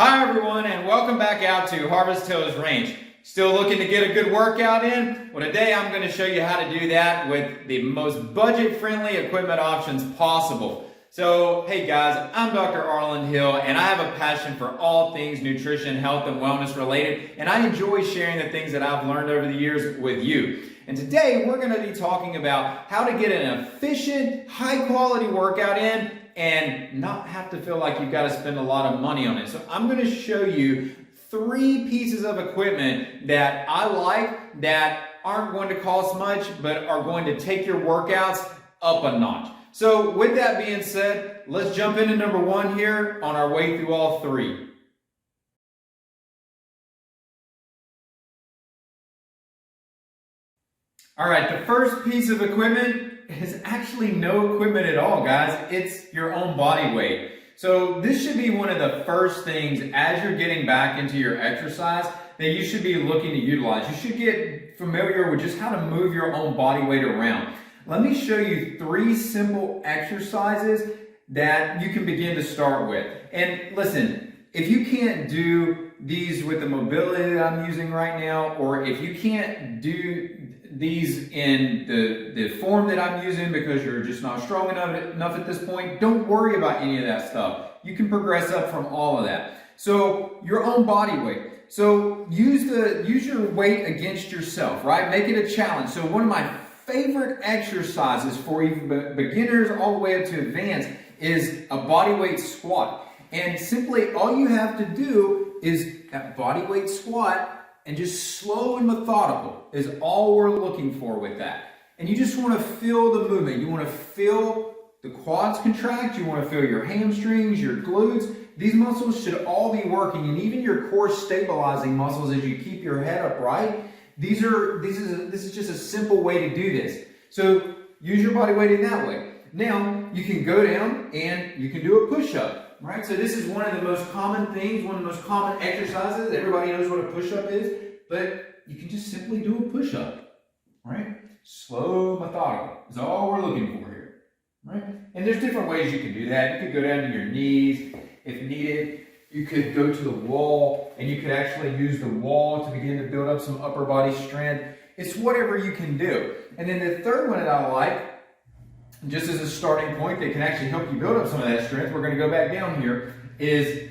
Hi everyone, and welcome back out to Harvest Hills Ranch. Still looking to get a good workout in? Well, today I'm going to show you how to do that with the most budget-friendly equipment options possible. So, hey guys, I'm Dr. Arland Hill, and I have a passion for all things nutrition, health, and wellness related, and I enjoy sharing the things that I've learned over the years with you. And today we're going to be talking about how to get an efficient, high-quality workout in and not have to feel like you've got to spend a lot of money on it. So I'm going to show you 3 pieces of equipment that I like that aren't going to cost much but are going to take your workouts up a notch. So with that being said, let's jump into number 1 here on our way through all 3. All right, the first piece of equipment is actually no equipment at all, guys. It's your own body weight. So this should be one of the first things as you're getting back into your exercise that you should be looking to utilize. You should get familiar with just how to move your own body weight around. Let me show you 3 simple exercises that you can begin to start with. And listen, if you can't do these with the mobility that I'm using right now, or if you can't do these in the form that I'm using because you're just not strong enough at this point, don't worry about any of that stuff. You can progress up from all of that. So your own body weight. So use your weight against yourself, right? Make it a challenge. So one of my favorite exercises for even beginners all the way up to advanced is a body weight squat. And simply all you have to do is that body weight squat, and just slow and methodical is all we're looking for with that. And you just want to feel the movement. You want to feel the quads contract. You want to feel your hamstrings, your glutes. These muscles should all be working, and even your core stabilizing muscles as you keep your head upright. This is just a simple way to do this. So use your body weight in that way. Now you can go down and you can do a push-up. Right, so this is one of the most common things, one of the most common exercises. Everybody knows what a push-up is, but you can just simply do a push-up, right? Slow, methodical is all we're looking for here, right? And there's different ways you can do that. You could go down to your knees if needed. You could go to the wall, and you could actually use the wall to begin to build up some upper body strength. It's whatever you can do. And then the third one that I like, just as a starting point that can actually help you build up some of that strength, we're going to go back down here, is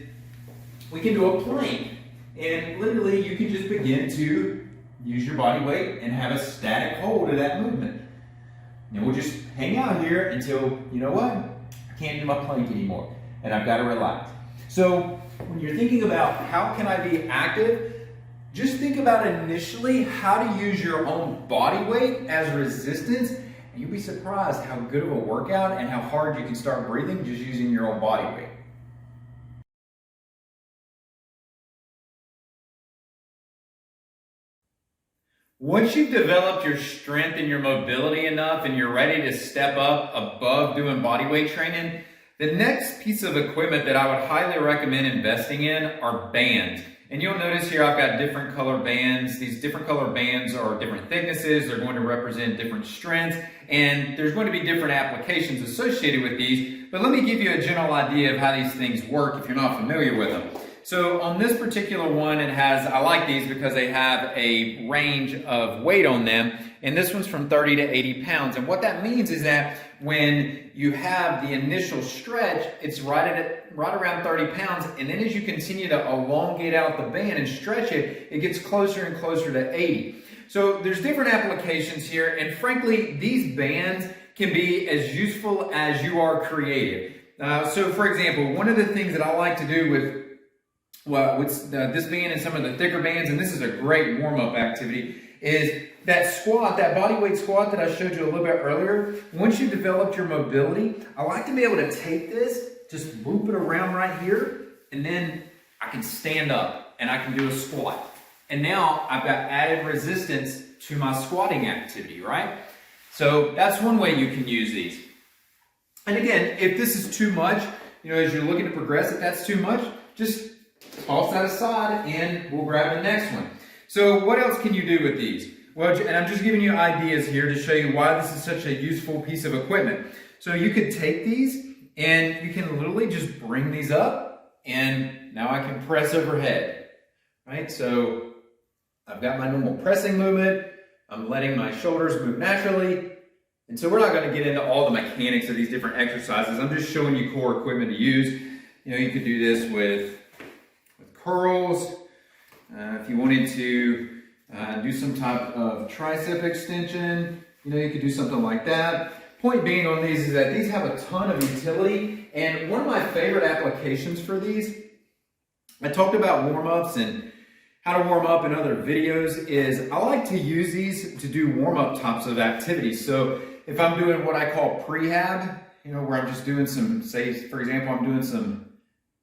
we can do a plank. And literally you can just begin to use your body weight and have a static hold of that movement. And we'll just hang out here until, you know what, I can't do my plank anymore and I've got to relax. So when you're thinking about how can I be active, just think about initially how to use your own body weight as resistance. And you'll be surprised how good of a workout and how hard you can start breathing just using your own body weight. Once you've developed your strength and your mobility enough and you're ready to step up above doing body weight training, the next piece of equipment that I would highly recommend investing in are bands. And you'll notice here I've got different color bands. These different color bands are different thicknesses. They're going to represent different strengths, and there's going to be different applications associated with these. But let me give you a general idea of how these things work if you're not familiar with them. So on this particular one, I like these because they have a range of weight on them. And this one's from 30 to 80 pounds. And what that means is that when you have the initial stretch, it's right around 30 pounds. And then as you continue to elongate out the band and stretch it, it gets closer and closer to 80. So there's different applications here. And frankly, these bands can be as useful as you are creative. So for example, one of the things that I like to do with this band and some of the thicker bands, and this is a great warm-up activity, is that squat, that body weight squat that I showed you a little bit earlier. Once you've developed your mobility, I like to be able to take this, just loop it around right here, and then I can stand up and I can do a squat. And now I've got added resistance to my squatting activity, right? So that's one way you can use these. And again, if this is too much, as you're looking to progress, if that's too much, just toss that aside and we'll grab the next one. So what else can you do with these? Well, and I'm just giving you ideas here to show you why this is such a useful piece of equipment. So you could take these and you can literally just bring these up and now I can press overhead, right? So I've got my normal pressing movement. I'm letting my shoulders move naturally. And so we're not going to get into all the mechanics of these different exercises. I'm just showing you core equipment to use. You know, you could do this with curls. If you wanted to do some type of tricep extension, you know, you could do something like that. Point being on these is that these have a ton of utility. And one of my favorite applications for these, I talked about warm-ups and how to warm up in other videos, is I like to use these to do warm-up types of activities. So if I'm doing what I call prehab, you know, where I'm just doing some, say, for example, I'm doing some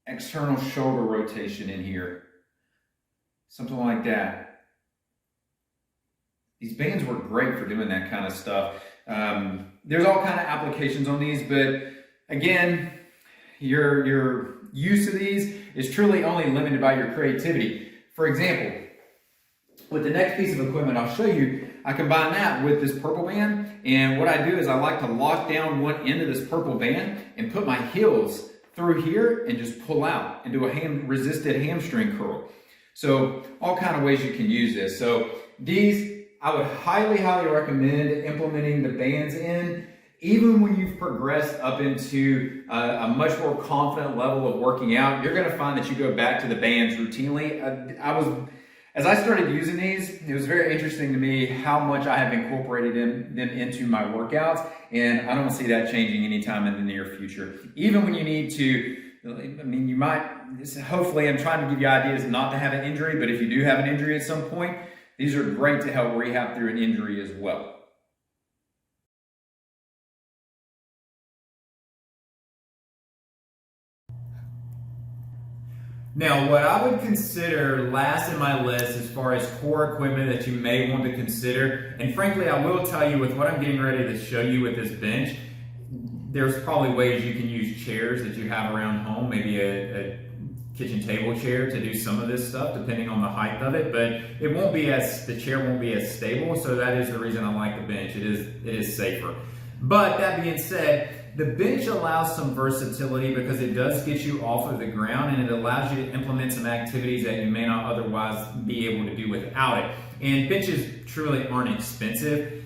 external shoulder rotation in here, something like that. These bands work great for doing that kind of stuff. There's all kind of applications on these, but again, your use of these is truly only limited by your creativity. For example, with the next piece of equipment I'll show you, I combine that with this purple band, and what I do is I like to lock down one end of this purple band and put my heels through here and just pull out and do a resisted hamstring curl. So all kind of ways you can use this. So these, I would highly recommend implementing the bands in, even when you've progressed up into a much more confident level of working out. You're going to find that you go back to the bands routinely. As I started using these, it was very interesting to me how much I have incorporated them into my workouts, and I don't see that changing anytime in the near future. Even when you need to, I mean, you might, hopefully I'm trying to give you ideas not to have an injury, but if you do have an injury at some point, these are great to help rehab through an injury as well. Now, what I would consider last in my list as far as core equipment that you may want to consider, and frankly, I will tell you with what I'm getting ready to show you with this bench, there's probably ways you can use chairs that you have around home, maybe a kitchen table chair to do some of this stuff, depending on the height of it, but it won't be the chair won't be as stable, so that is the reason I like the bench. It is safer. But that being said, the bench allows some versatility because it does get you off of the ground, and it allows you to implement some activities that you may not otherwise be able to do without it. And benches truly aren't expensive.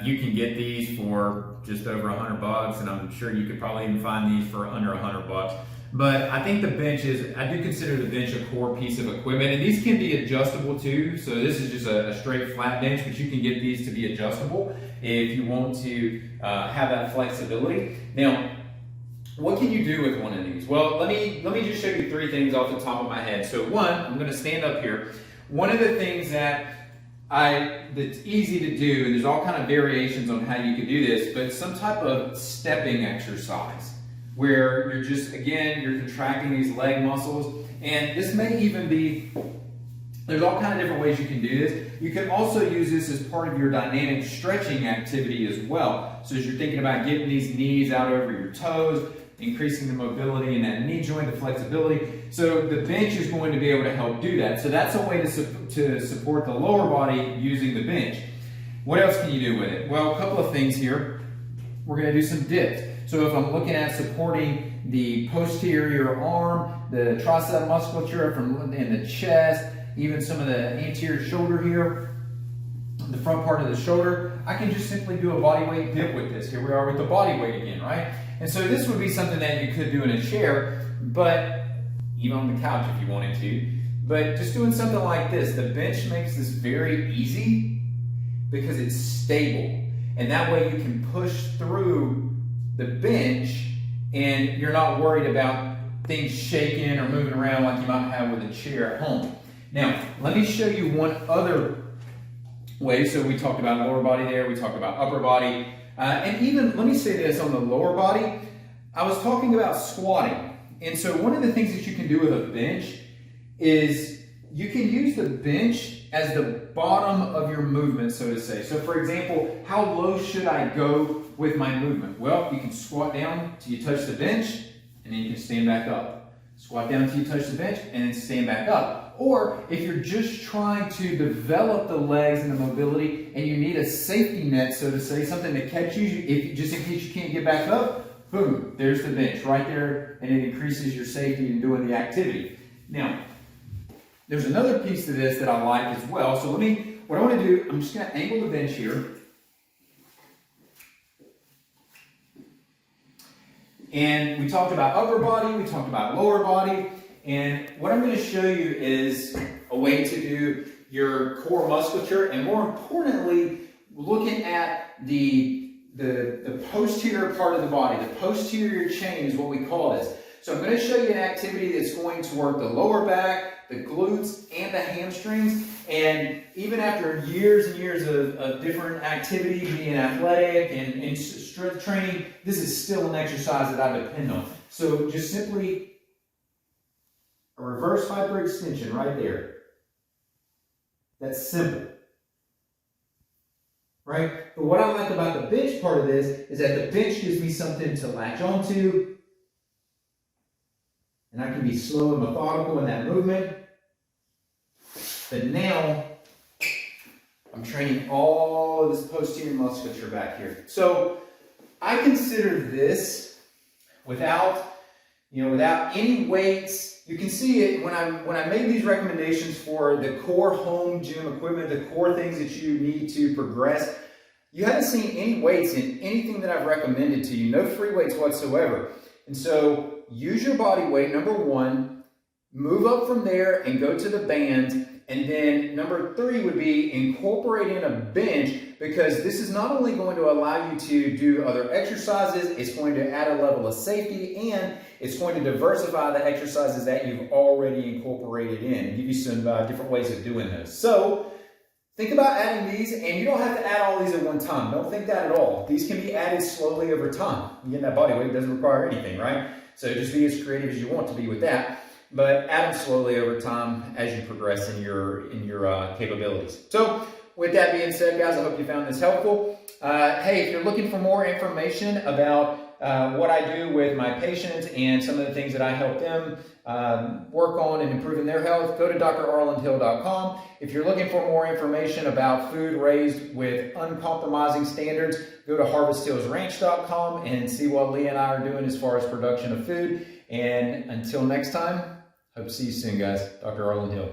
You can get these for just over $100, and I'm sure you could probably even find these for under $100. But I think the bench I do consider the bench a core piece of equipment, and these can be adjustable too. So this is just a straight flat bench, but you can get these to be adjustable if you want to have that flexibility. Now, what can you do with one of these? Well, let me just show you three things off the top of my head. So one, I'm going to stand up here. One of the things that's easy to do, and there's all kind of variations on how you could do this, but some type of stepping exercise, where you're just, again, you're contracting these leg muscles. And this may even be, there's all kinds of different ways you can do this. You can also use this as part of your dynamic stretching activity as well. So as you're thinking about getting these knees out over your toes, increasing the mobility in that knee joint, the flexibility. So the bench is going to be able to help do that. So that's a way to support the lower body using the bench. What else can you do with it? Well, a couple of things here. We're going to do some dips. So if I'm looking at supporting the posterior arm, the tricep musculature in the chest, even some of the anterior shoulder here, the front part of the shoulder, I can just simply do a body weight dip with this. Here we are with the body weight again, right? And so this would be something that you could do in a chair, but even on the couch if you wanted to. But just doing something like this, the bench makes this very easy because it's stable. And that way you can push through the bench and you're not worried about things shaking or moving around like you might have with a chair at home. Now, let me show you one other way. So we talked about lower body there, we talked about upper body. And even, let me say this on the lower body, I was talking about squatting. And so one of the things that you can do with a bench is you can use the bench as the bottom of your movement, so to say. So for example, how low should I go with my movement? Well, you can squat down till you touch the bench, and then you can stand back up. Squat down till you touch the bench, and then stand back up. Or if you're just trying to develop the legs and the mobility, and you need a safety net, so to say, something to catch you, just in case you can't get back up, boom, there's the bench right there, and it increases your safety in doing the activity. Now, there's another piece to this that I like as well. So what I want to do, I'm just going to angle the bench here. And we talked about upper body, we talked about lower body, and what I'm going to show you is a way to do your core musculature, and more importantly, looking at the posterior part of the body. The posterior chain is what we call this. So I'm going to show you an activity that's going to work the lower back, the glutes, and the hamstrings. And even after years and years of different activity, being athletic and strength training, this is still an exercise that I depend on. So just simply a reverse hyperextension right there. That's simple. Right? But what I like about the bench part of this is that the bench gives me something to latch onto. And I can be slow and methodical in that movement. But now, I'm training all of this posterior musculature back here. So, I consider this without any weights. You can see it when I made these recommendations for the core home gym equipment, the core things that you need to progress. You haven't seen any weights in anything that I've recommended to you, no free weights whatsoever. And so use your body weight, number one, move up from there and go to the band. And then number three would be incorporating a bench, because this is not only going to allow you to do other exercises, it's going to add a level of safety, and it's going to diversify the exercises that you've already incorporated in and give you some different ways of doing those. So think about adding these, and you don't have to add all these at one time. Don't think that at all. These can be added slowly over time. Getting that body weight doesn't require anything, right? So just be as creative as you want to be with that. But add them slowly over time as you progress in your capabilities. So with that being said, guys, I hope you found this helpful. Hey, if you're looking for more information about what I do with my patients and some of the things that I help them work on and improving their health, go to drarlandhill.com. If you're looking for more information about food raised with uncompromising standards, go to harvesthillsranch.com and see what Lee and I are doing as far as production of food. And until next time, hope to see you soon, guys. Dr. Arland Hill.